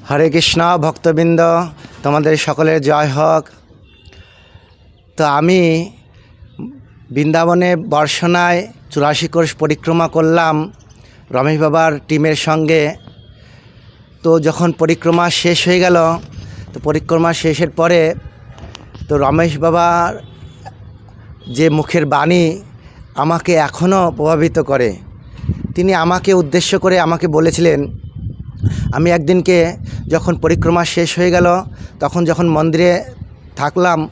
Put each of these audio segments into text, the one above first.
हरे कृष्णा भक्तबिंद तुम्हारे सकलेर जय हक। तो आमी बृंदावने बर्षणाय 84 कोष परिक्रमा करलाम रमेश बाबार टीमेर संगे। तो जखन परिक्रमा शेष हो गेल तो परिक्रमा शेषेर परे तो रमेश बाबार जे मुखेर बाणी आमाके एखोनो प्रभावित करे। तिनि आमाके उद्देश्य करे आमाके बोलेछिलेन आमी एकदिनके जखन परिक्रमा शेष हो गेल तखन जखन मंदिरे थाकलाम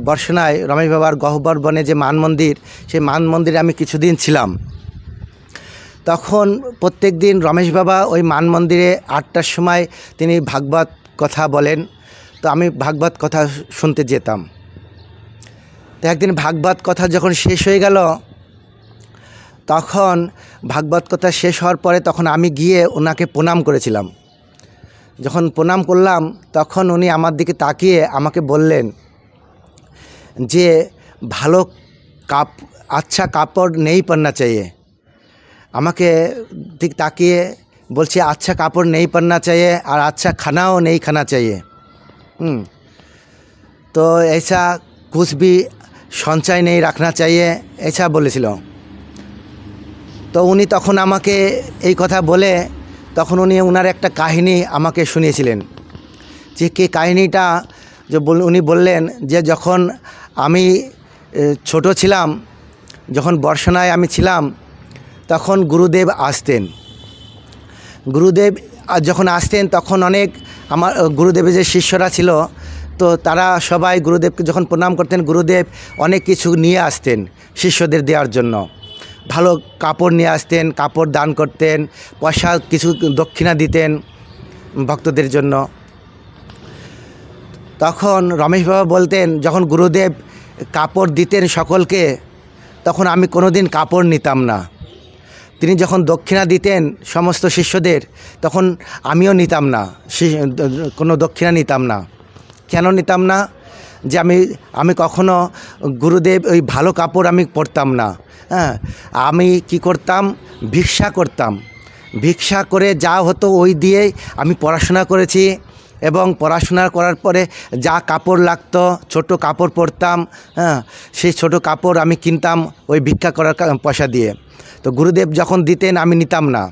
बर्षणाय रमेश बाबार गह्वर बने जे मान मंदिर से मान मंदिरे आमी किछुदिन छिलाम। तखन प्रत्येक दिन रमेश बाबा ओई मान मंदिरे 8टार समय तिनि भागवत कथा बोलेन। तो आमी भागवत कथा शुनते जेताम। तो एकदिन भागवत कथा जखन शेष हो गेल तखन भागवत कथा शेष होवार परे तखन आमी गिये ओनाके प्रणाम करेछिलाम। जखन प्रणाम करलाम तखन उनी आमार दिके ताकिये आमाके बोललेन जे भालो अच्छा कापड़ नहीं पहनना चाहिए। आमाके दिक ताकिये बोलछे अच्छा कापड़ नहीं पहनना चाहिए और अच्छा खानाओ नहीं खाना चाहिए। तो ऐसा कुछ भी संचय नहीं रखना चाहिए ऐसा बोलेछिलो। तो उनी तखन आमाके এই কথা বলে तखन उनी उनार একটা কাহিনী আমাকে শুনিয়েছিলেন। যে কে কাহিনীটা যে উনি বললেন যে যখন আমি ছোট ছিলাম যখন বর্ষণায় আমি ছিলাম তখন গুরুদেব আসতেন। গুরুদেব যখন আসতেন তখন অনেক আমার গুরুদেবের যে শিষ্যরা ছিল তো তারা সবাই গুরুদেবকে যখন প্রণাম করতেন গুরুদেব অনেক কিছু নিয়ে আসতেন শিষ্যদের দেওয়ার জন্য। ভালো কাপড় নিয়ে আসতেন, কাপড় দান করতেন, পয়সা কিছু দক্ষিণা দিতেন ভক্তদের জন্য। তখন রমেশ বাবা বলতেন যখন গুরুদেব কাপড় দিতেন সকলকে তখন আমি কোনোদিন কাপড় নিতাম না। তিনি যখন দক্ষিণা দিতেন সমস্ত শিষ্যদের তখন আমিও নিতাম না, কোনো দক্ষিণা নিতাম না। কেন নিতাম না? যে আমি কখনো গুরুদেব ওই ভালো কাপড় আমি পরতাম না। হ্যাঁ, আমি কি করতাম ভিক্ষা করতাম। ভিক্ষা করে যা হতো ওই দিয়েই আমি পড়াশোনা করেছি এবং পড়াশোনা করার পরে যা কাপড় লাগতো ছোট কাপড় পরতাম। হ্যাঁ, সেই ছোট কাপড় আমি কিনতাম ওই ভিক্ষা করার পয়সা দিয়ে। তো গুরুদেব যখন দিতেন আমি নিতাম না।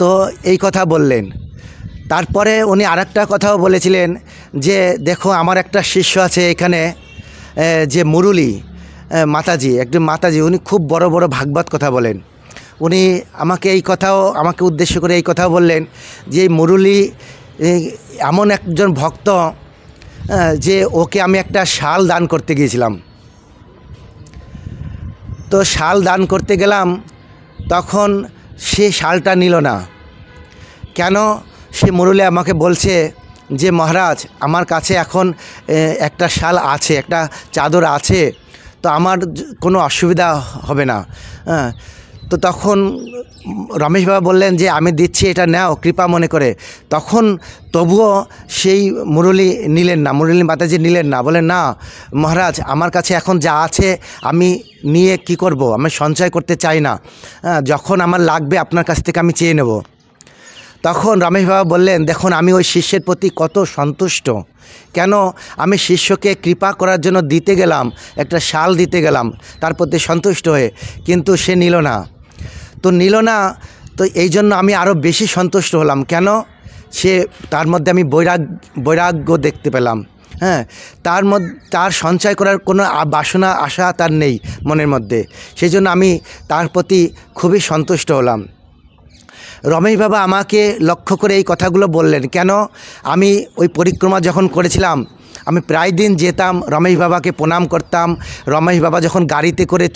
তো এই কথা বললেন। তারপরে উনি আরেকটা কথাও বলেছিলেন যে দেখো আমার একটা শিষ্য আছে এখানে যে মুরলী মাতাজি, একজন মাতাজি, উনি খুব বড় বড় ভাগবত কথা বলেন। উনি আমাকে এই কথাও আমাকে উদ্দেশ্য করে এই কথাও বললেন যে মুরলী এমন একজন ভক্ত যে ওকে আমি একটা শাল দান করতে গিয়েছিলাম। তো শাল দান করতে গেলাম তখন সে শালটা নিল না। কেন? সে মুরলী আমাকে বলছে যে মহারাজ আমার কাছে এখন একটা শাল আছে, একটা চাদর আছে, তো আমার কোনো অসুবিধা হবে না। তো তখন রমেশ বাবা বললেন যে আমি দিচ্ছি, এটা নাও কৃপা মনে করে। তখন তবুও সেই মুরলী নিলেন না, মুরলী মাতাজি নিলেন না, বলেন না মহারাজ আমার কাছে এখন যা আছে আমি নিয়ে কি করব, আমি সঞ্চয় করতে চাই না, যখন আমার লাগবে আপনার কাছ থেকে আমি চেয়ে নেব। তখন রমেশ বাবা বললেন দেখুন আমি ওই শিষ্যের প্রতি কত সন্তুষ্ট। কেন? আমি শিষ্যকে কৃপা করার জন্য দিতে গেলাম, একটা শাল দিতে গেলাম তার প্রতি সন্তুষ্ট হয়ে, কিন্তু সে নিল না। তো নিল না, তো এই জন্য আমি আরও বেশি সন্তুষ্ট হলাম। কেন? সে তার মধ্যে আমি বৈরাগ্য দেখতে পেলাম। হ্যাঁ, তার সঞ্চয় করার কোনো বাসনা আশা তার নেই মনের মধ্যে, সেই জন্য আমি তার প্রতি খুবই সন্তুষ্ট হলাম। রমেশ বাবা আমাকে লক্ষ্য করে এই কথাগুলো বললেন। কেন? আমি ওই পরিক্রমা যখন করেছিলাম আমি প্রায় দিন যেতাম, রমেশ বাবাকে প্রণাম করতাম। রমেশ বাবা যখন গাড়িতে করে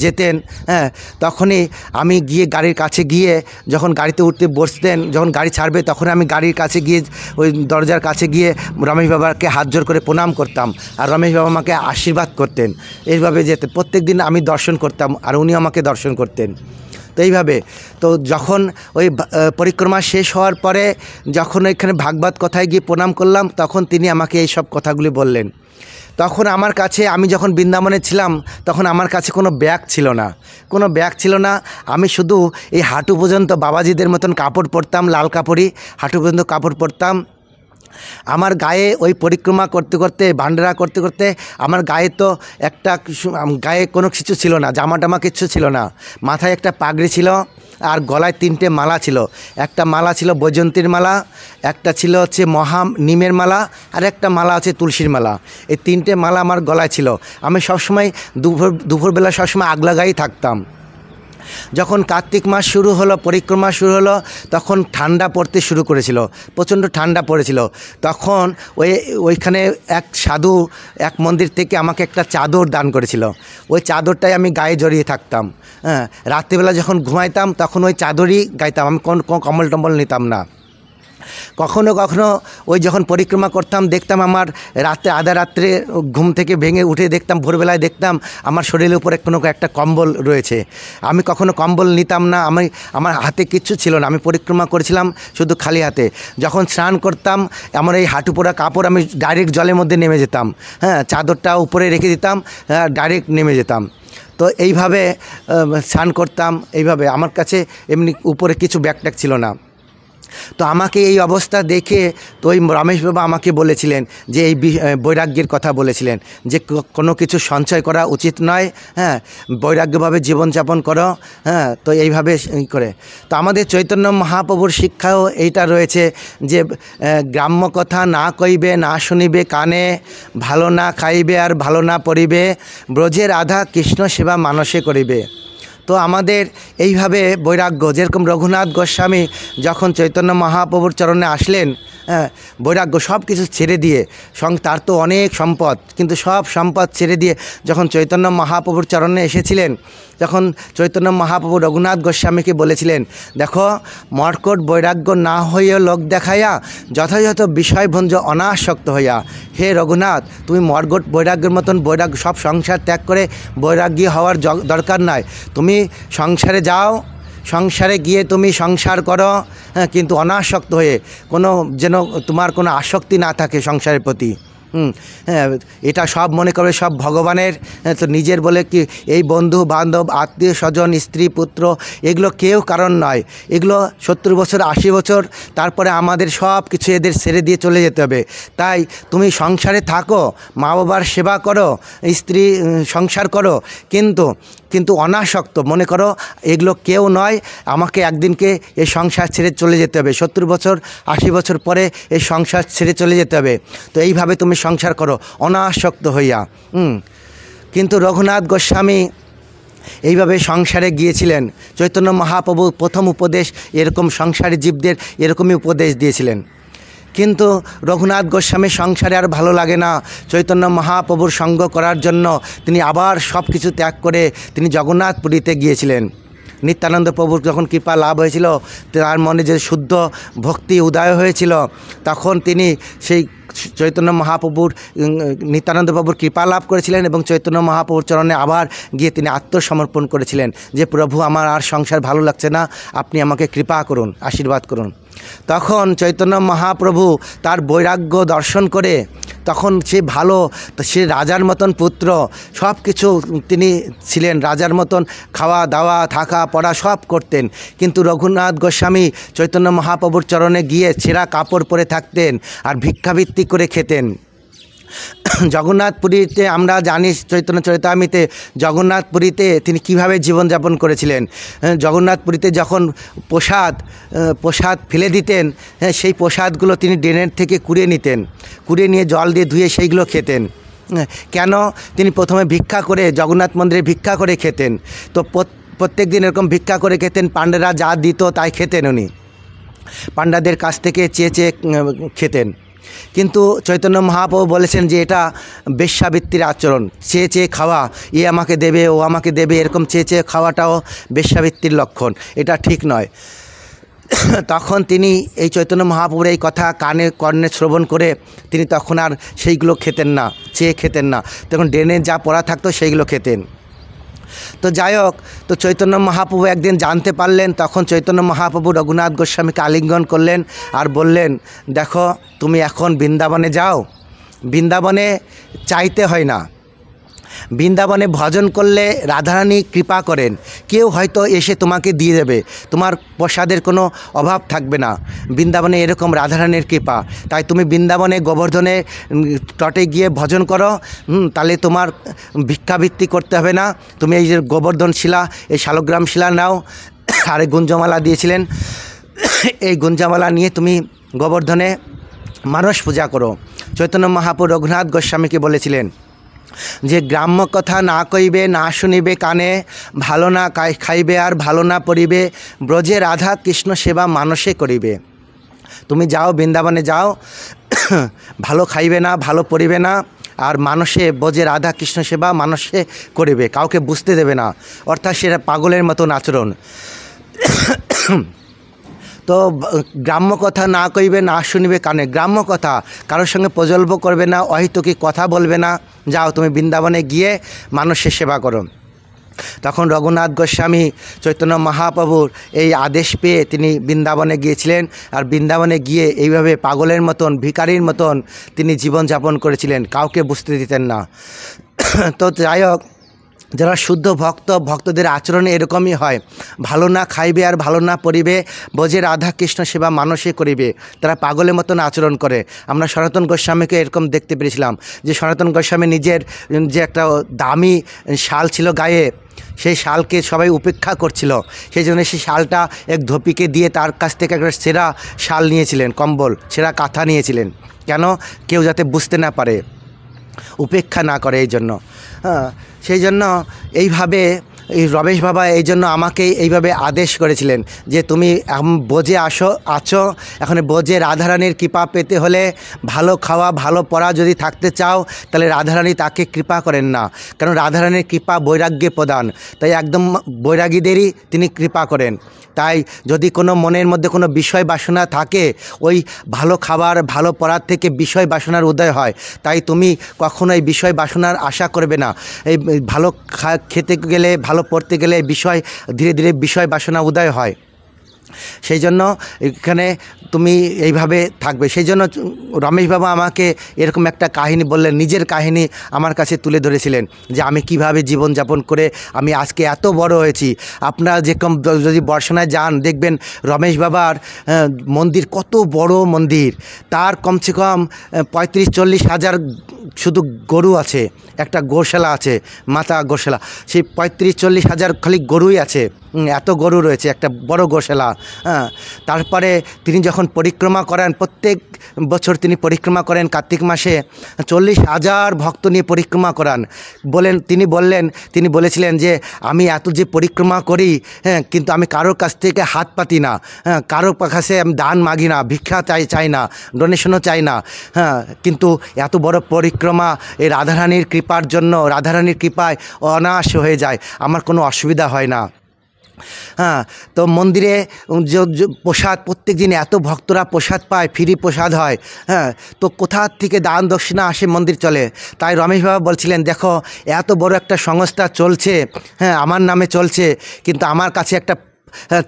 যেতেন, হ্যাঁ, তখনই আমি গিয়ে গাড়ির কাছে গিয়ে যখন গাড়িতে উঠতে বসতেন, যখন গাড়ি ছাড়বে তখন আমি গাড়ির কাছে গিয়ে ওই দরজার কাছে গিয়ে রমেশ বাবাকে হাত জোর করে প্রণাম করতাম আর রমেশ বাবা আমাকে আশীর্বাদ করতেন। এইভাবে যেতে প্রত্যেক দিন আমি দর্শন করতাম আর উনি আমাকে দর্শন করতেন। তো এইভাবে তো যখন ওই পরিক্রমা শেষ হওয়ার পরে যখন ওইখানে ভাগবত কথায় গিয়ে প্রণাম করলাম, তখন তিনি আমাকে এই সব কথাগুলি বললেন। তখন আমার কাছে, আমি যখন বৃন্দাবনে ছিলাম তখন আমার কাছে কোনো ব্যাগ ছিল না, কোনো ব্যাগ ছিল না। আমি শুধু এই হাঁটু পর্যন্ত বাবাজিদের মতন কাপড় পরতাম, লাল কাপড়ই হাঁটু পর্যন্ত কাপড় পরতাম। আমার গায়ে ওই পরিক্রমা করতে করতে, ভান্ডারা করতে করতে আমার গায়ে তো একটা গায়ে কোনো কিছু ছিল না, জামা টামা কিচ্ছু ছিল না। মাথায় একটা পাগড়ি ছিল আর গলায় 3টে মালা ছিল। একটা মালা ছিল বৈজয়ন্তীর মালা, একটা ছিল হচ্ছে নিমের মালা, আর একটা মালা আছে তুলসীর মালা। এই 3টে মালা আমার গলায় ছিল। আমি সবসময় দুপুরবেলা সবসময় আগলা গায়েই থাকতাম। যখন কার্তিক মাস শুরু হলো, পরিক্রমা শুরু হলো, তখন ঠান্ডা পড়তে শুরু করেছিল, প্রচণ্ড ঠান্ডা পড়েছিল। তখন ওইখানে এক সাধু এক মন্দির থেকে আমাকে একটা চাদর দান করেছিল। ওই চাদরটাই আমি গায়ে জড়িয়ে থাকতাম। হ্যাঁ, রাত্রিবেলা যখন ঘুমাইতাম তখন ওই চাদরই গাইতাম, আমি কোনো কম্বল টম্বল নিতাম না। কখনো কখনো ওই যখন পরিক্রমা করতাম দেখতাম আমার রাতে আধা রাত্রে ঘুম থেকে ভেঙে উঠে দেখতাম, ভোরবেলায় দেখতাম আমার শরীরের উপরে কোনো একটা কম্বল রয়েছে। আমি কখনো কম্বল নিতাম না, আমার হাতে কিচ্ছু ছিল না। আমি পরিক্রমা করেছিলাম শুধু খালি হাতে। যখন স্নান করতাম আমার এই হাঁটু পোড়া কাপড় আমি ডাইরেক্ট জলের মধ্যে নেমে যেতাম। হ্যাঁ, চাদরটা উপরে রেখে দিতাম, ডাইরেক্ট নেমে যেতাম। তো এইভাবে স্নান করতাম। এইভাবে আমার কাছে এমনি উপরে কিছু ব্যাগ ট্যাগ ছিল না। তো আমাকে এই অবস্থা দেখে তো ওই রমেশ বাবা আমাকে বলেছিলেন যে এই বৈরাগ্যের কথা বলেছিলেন যে কোনো কিছু সঞ্চয় করা উচিত নয়, হ্যাঁ, বৈরাগ্যভাবে জীবনযাপন করো। হ্যাঁ, তো এইভাবে করে তো আমাদের চৈতন্য মহাপ্রভুর শিক্ষাও এইটা রয়েছে যে গ্রাম্য কথা না কইবে না শুনিবে কানে, ভালো না খাইবে আর ভালো না পড়িবে, ব্রজের আধা কৃষ্ণ সেবা মানসে করিবে। তো আমাদের এইভাবে বৈরাগ্য, যেরকম রঘুনাথ গোস্বামী যখন চৈতন্য মহাপ্রভুর চরণে আসলেন, হ্যাঁ, বৈরাগ্য সব কিছু ছেড়ে দিয়ে, তার তো অনেক সম্পদ, কিন্তু সব সম্পদ ছেড়ে দিয়ে যখন চৈতন্য মহাপ্রভুর চরণে এসেছিলেন, যখন চৈতন্য মহাপ্রভু রঘুনাথ গোস্বামীকে বলেছিলেন, দেখো মর্কট বৈরাগ্য না হইয়া লোক দেখাইয়া যথাযথ বিষয়ভঞ্জ অনাসক্ত হইয়া, হে রঘুনাথ তুমি মর্কট বৈরাগ্যের মতন বৈরাগ্য সব সংসার ত্যাগ করে বৈরাগ্যী হওয়ার দরকার নাই। তুমি সংসারে যাও, সংসারে গিয়ে তুমি সংসার করো, হ্যাঁ, কিন্তু অনাসক্ত হয়ে, কোনো যেন তোমার কোনো আসক্তি না থাকে সংসারের প্রতি। হ্যাঁ, এটা সব মনে করবে সব ভগবানের। তো নিজের বলে কি এই বন্ধু বান্ধব আত্মীয় স্বজন স্ত্রী পুত্র এগুলো কেউ কারণ নয়। এগুলো 70 বছর 80 বছর তারপরে আমাদের সব কিছু এদের ছেড়ে দিয়ে চলে যেতে হবে। তাই তুমি সংসারে থাকো, মা বাবার সেবা করো, স্ত্রী সংসার করো, কিন্তু অনাসক্ত মনে করো এগুলো কেউ নয়, আমাকে একদিনকে এই সংসার ছেড়ে চলে যেতে হবে। 70 বছর 80 বছর পরে এই সংসার ছেড়ে চলে যেতে হবে। তো এইভাবে তুমি সংসার করো অনাসক্ত হইয়া। কিন্তু রঘুনাথ গোস্বামী এইভাবে সংসারে গিয়েছিলেন। চৈতন্য মহাপ্রভু প্রথম উপদেশ এরকম সংসারী জীবদের এরকমই উপদেশ দিয়েছিলেন। কিন্তু রঘুনাথ গোস্বামী সংসারে আর ভালো লাগে না, চৈতন্য মহাপ্রভুর সঙ্গ করার জন্য তিনি আবার সব কিছু ত্যাগ করে তিনি জগন্নাথপুরীতে গিয়েছিলেন। নিত্যানন্দ প্রভুর যখন কৃপা লাভ হয়েছিল, তার মনে যে শুদ্ধ ভক্তি উদয় হয়েছিল, তখন তিনি সেই চৈতন্য মহাপ্রভুর নিত্যানন্দ প্রভুর কৃপা লাভ করেছিলেন এবং চৈতন্য মহাপ্রভুর চরণে আবার গিয়ে তিনি আত্মসমর্পণ করেছিলেন যে প্রভু আমার আর সংসার ভালো লাগছে না, আপনি আমাকে কৃপা করুন, আশীর্বাদ করুন। তখন চৈতন্য মহাপ্রভু তার বৈরাগ্য দর্শন করে, তখন সে রাজার মতন পুত্র, সব কিছু তিনি ছিলেন, রাজার মতন খাওয়া দাওয়া থাকা পড়া সব করতেন। কিন্তু রঘুনাথ গোস্বামী চৈতন্য মহাপ্রভুর চরণে গিয়ে ছেঁড়া কাপড় পরে থাকতেন আর ভিক্ষাবৃত্তি করে খেতেন। জগন্নাথপুরীতে আমরা জানি চৈতন্য চরিতামৃতে জগন্নাথপুরীতে তিনি কিভাবে জীবনযাপন করেছিলেন। জগন্নাথপুরীতে যখন প্রসাদ ফেলে দিতেন, সেই প্রসাদগুলো তিনি ড্রেনের থেকে কুড়িয়ে নিতেন, কুড়িয়ে নিয়ে জল দিয়ে ধুয়ে সেইগুলো খেতেন। কেন? তিনি প্রথমে ভিক্ষা করে জগন্নাথ মন্দিরে ভিক্ষা করে খেতেন। তো প্রত্যেক দিন এরকম ভিক্ষা করে খেতেন, পাণ্ডারা যা দিত তাই খেতেন, উনি পাণ্ডাদের কাছ থেকে চেয়ে চেয়ে খেতেন। কিন্তু চৈতন্য মহাপ্রভু বলেছেন যে এটা বেশ্যাবৃত্তির আচরণ, চেয়ে চেয়ে খাওয়া, এ আমাকে দেবে ও আমাকে দেবে, এরকম চেয়ে চেয়ে খাওয়াটাও বেশ্যাবৃত্তির লক্ষণ, এটা ঠিক নয়। তখন তিনি এই চৈতন্য মহাপ্রভুর এই কথা কর্ণে শ্রবণ করে তিনি তখন আর সেইগুলো খেতেন না, চেয়ে খেতেন না, তখন ড্রেনে যা পড়া থাকতো সেইগুলো খেতেন। তো যাই হোক, তো চৈতন্য মহাপ্রভু একদিন জানতে পারলেন, তখন চৈতন্য মহাপ্রভু রঘুনাথ গোস্বামীকে আলিঙ্গন করলেন আর বললেন, দেখো তুমি এখন বৃন্দাবনে যাও, বৃন্দাবনে চাইতে হয় না, বৃন্দাবনে ভজন করলে রাধারানী কৃপা করেন, কেউ হয়তো এসে তোমাকে দিয়ে দেবে, তোমার প্রসাদের কোনো অভাব থাকবে না, বৃন্দাবনে এরকম রাধারানীর কৃপা। তাই তুমি বৃন্দাবনে গোবর্ধনে তটে গিয়ে ভজন করো, তাহলে তোমার ভিক্ষাবৃত্তি করতে হবে না, তুমি এই যে গোবর্ধন শিলা, এই শালগ্রাম শিলা নাও, আর এই গুঞ্জমালা দিয়েছিলেন, এই গুঞ্জমালা নিয়ে তুমি গোবর্ধনে মানস পূজা করো। চৈতন্য মহাপ্রভু রঘুনাথ গোস্বামীকে বলেছিলেন যে গ্রাম্য কথা না কইবে, না শুনিবে কানে, ভালো না খাইবে আর ভালো না পড়িবে, ব্রজে রাধা কৃষ্ণ সেবা মানসে করিবে। তুমি যাও, বৃন্দাবনে যাও, ভালো খাইবে না, ভালো পড়িবে না, আর মানুষে ব্রজে রাধা কৃষ্ণ সেবা মানুষে করিবে, কাউকে বুঝতে দেবে না, অর্থাৎ সেটা পাগলের মতন আচরণ। তো গ্রাম্য কথা না কইবে, না শুনিবে কানে, গ্রাম্য কথা কারোর সঙ্গে প্রজল্প করবে না, অহিতকি কথা বলবে না, যাও তুমি বৃন্দাবনে গিয়ে মানুষের সেবা করো। তখন রঘুনাথ গোস্বামী চৈতন্য মহাপ্রভুর এই আদেশ পেয়ে তিনি বৃন্দাবনে গিয়েছিলেন, আর বৃন্দাবনে গিয়ে এইভাবে পাগলের মতন, ভিখারির মতন তিনি জীবনযাপন করেছিলেন, কাউকে বুঝতে দিতেন না। তো যাই হোক, যারা শুদ্ধ ভক্তদের আচরণে এরকমই হয়, ভালো না খাইবে আর ভালো না পড়িবে, ব্রজে রাধা কৃষ্ণ সেবা মানসে করিবে, তারা পাগলের মতন আচরণ করে। আমরা সনাতন গোস্বামীকে এরকম দেখতে পেরেছিলাম যে সনাতন গোস্বামী নিজের যে একটা দামি শাল ছিল গায়ে, সেই শালকে সবাই উপেক্ষা করছিল, সেই জন্য সেই শালটা এক ধোপিকে দিয়ে তার কাছ থেকে একটা সেরা শাল নিয়েছিলেন, কম্বল, সেরা কাঁথা নিয়েছিলেন, কেন কেউ যাতে বুঝতে না পারে, উপেক্ষা না করে, এই জন্য। সেই জন্য এইভাবে এই রমেশ বাবা এই জন্য আমাকে এইভাবে আদেশ করেছিলেন যে তুমি ব্রজে আছো, এখন ব্রজে রাধারানীর কৃপা পেতে হলে ভালো খাওয়া, ভালো পড়া যদি থাকতে চাও, তাহলে রাধারানী তাকে কৃপা করেন না, কারণ রাধারানীর কৃপা বৈরাগ্যে প্রদান, তাই একদম বৈরাগীদেরই তিনি কৃপা করেন। তাই যদি কোনো মনের মধ্যে কোনো বিষয় বাসনা থাকে, ওই ভালো খাবার, ভালো পড়ার থেকে বিষয় বাসনার উদয় হয়, তাই তুমি কখনোই বিষয় বাসনার আশা করবে না। এই ভালো খেতে গেলে, ভালো পড়তে গেলে বিষয় ধীরে ধীরে বিষয় বাসনা উদয় হয়, সেই জন্য এখানে তুমি এইভাবে থাকবে। সেই জন্য রমেশ বাবা আমাকে এরকম একটা কাহিনী বললেন, নিজের কাহিনী আমার কাছে তুলে ধরেছিলেন যে আমি কিভাবে জীবনযাপন করে আমি আজকে এত বড় হয়েছি। আপনারা যেরকম যদি বর্ষণায় যান দেখবেন রমেশ বাবার মন্দির কত বড় মন্দির, তার কমসে কম 35-40 হাজার শুধু গরু আছে, একটা গোশালা আছে, মাতা গোশালা, সেই 35-40 হাজার খালি গরুই আছে, এত গরু রয়েছে, একটা বড় গোশালা। তারপরে তিনি যখন পরিক্রমা করেন, প্রত্যেক বছর তিনি পরিক্রমা করেন কার্তিক মাসে, 40,000 ভক্ত নিয়ে পরিক্রমা করান। তিনি বলেছিলেন যে আমি এত যে পরিক্রমা করি, কিন্তু আমি কারোর কাছ থেকে হাত পাতি না, কারোর কাছে আমি দান মাগি না, ভিক্ষা চাই না, ডোনেশনও চাই না, কিন্তু এত বড় পরিক্রমা এই রাধারানীর কৃপার জন্য, রাধারানীর কৃপায় অনায়াসে হয়ে যায়, আমার কোনো অসুবিধা হয় না। তো মন্দিরে প্রসাদ প্রত্যেক দিন এত ভক্তরা প্রসাদ পায়, ফ্রি প্রসাদ হয়, তো কোথার থেকে দান দক্ষিণা আসে, মন্দির চলে। তাই রমেশ বাবা বলছিলেন, দেখো এত বড় একটা সংস্থা চলছে, আমার নামে চলছে, কিন্তু আমার কাছে একটা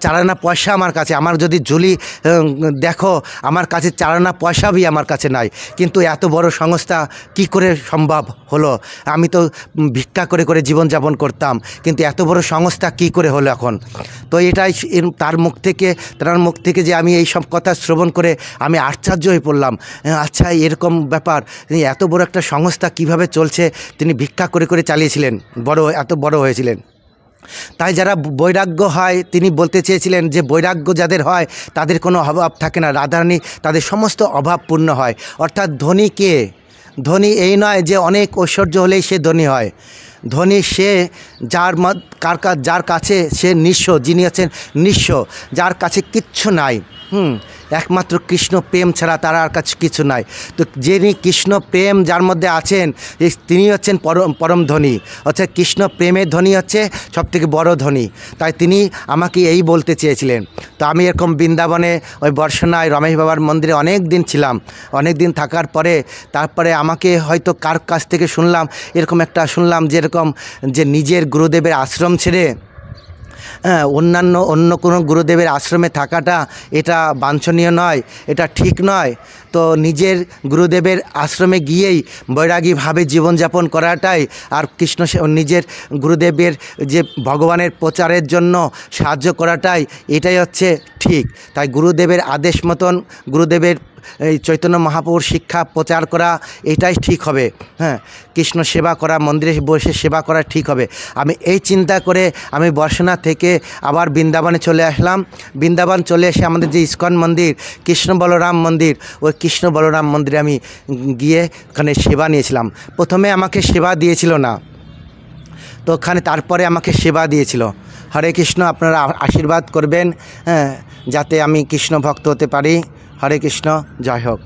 চারানা পয়সা আমার কাছে, আমার যদি ঝুলি দেখো আমার কাছে চারানা পয়সাই আমার কাছে নাই, কিন্তু এত বড় সংস্থা কি করে সম্ভব হলো? আমি তো ভিক্ষা করে করে জীবনযাপন করতাম, কিন্তু এত বড় সংস্থা কি করে হলো এখন? তো এটাই তার মুখ থেকে যে আমি এই সব কথা শ্রবণ করে আমি আশ্চর্য হয়ে পড়লাম। আচ্ছা, এরকম ব্যাপার, এত বড় একটা সংস্থা কিভাবে চলছে, তিনি ভিক্ষা করে করে চালিয়েছিলেন, এত বড় হয়েছিলেন। তাই যারা বৈরাগ্য হয়, তিনি বলতে চেয়েছিলেন যে বৈরাগ্য যাদের হয় তাদের কোনো অভাব থাকে না, রাধারানী তাদের সমস্ত অভাব পূর্ণ হয়। অর্থাৎ ধনী কে? ধনী এই নয় যে অনেক ঐশ্বর্য হলেই সে ধনী হয়। ধনী সে যার কাছে সে নিঃস্ব, যিনি আছেন নিঃস্ব, যার কাছে কিচ্ছু নাই, একমাত্র কৃষ্ণ প্রেম ছাড়া তার আর কাছে কিছু নাই। তো যিনি কৃষ্ণ প্রেম যার মধ্যে আছেন তিনি হচ্ছেন পরম ধনী, অর্থাৎ কৃষ্ণ প্রেমের ধনী হচ্ছে সবথেকে বড় ধনী। তাই তিনি আমাকে এই বলতে চেয়েছিলেন। তো আমি এরকম বৃন্দাবনে ওই বর্ষনায় রমেশ বাবার মন্দিরে অনেক দিন ছিলাম। অনেক দিন থাকার পরে তারপরে আমাকে হয়তো কার কাছ থেকে শুনলাম, এরকম একটা শুনলাম যে এরকম যে নিজের গুরুদেবের আশ্রম ছেড়ে অন্য কোনো গুরুদেবের আশ্রমে থাকাটা এটা বাঞ্ছনীয় নয়, এটা ঠিক নয়। তো নিজের গুরুদেবের আশ্রমে গিয়েই বৈরাগীভাবে জীবনযাপন করাটাই আর নিজের গুরুদেবের যে ভগবানের প্রচারের জন্য সাহায্য করাটাই এটাই হচ্ছে ঠিক। তাই গুরুদেবের আদেশ মতন গুরুদেবের এই চৈতন্য মহাপ্রভুর শিক্ষা প্রচার করা এটাই ঠিক হবে। কৃষ্ণ সেবা করা, মন্দিরে বসে সেবা করা ঠিক হবে। আমি এই চিন্তা করে আমি বর্ষনা থেকে আবার বৃন্দাবনে চলে আসলাম। বৃন্দাবন চলে এসে আমাদের যে ইস্কন মন্দির, কৃষ্ণ বলরাম মন্দির, ওই কৃষ্ণ বলরাম মন্দিরে আমি গিয়ে ওখানে সেবা নিয়েছিলাম। প্রথমে আমাকে সেবা দিয়েছিল না, তো ওখানে তারপরে আমাকে সেবা দিয়েছিল। হরে কৃষ্ণ, আপনারা আশীর্বাদ করবেন যাতে আমি কৃষ্ণ ভক্ত হতে পারি। হরে কৃষ্ণ, জয় হোক।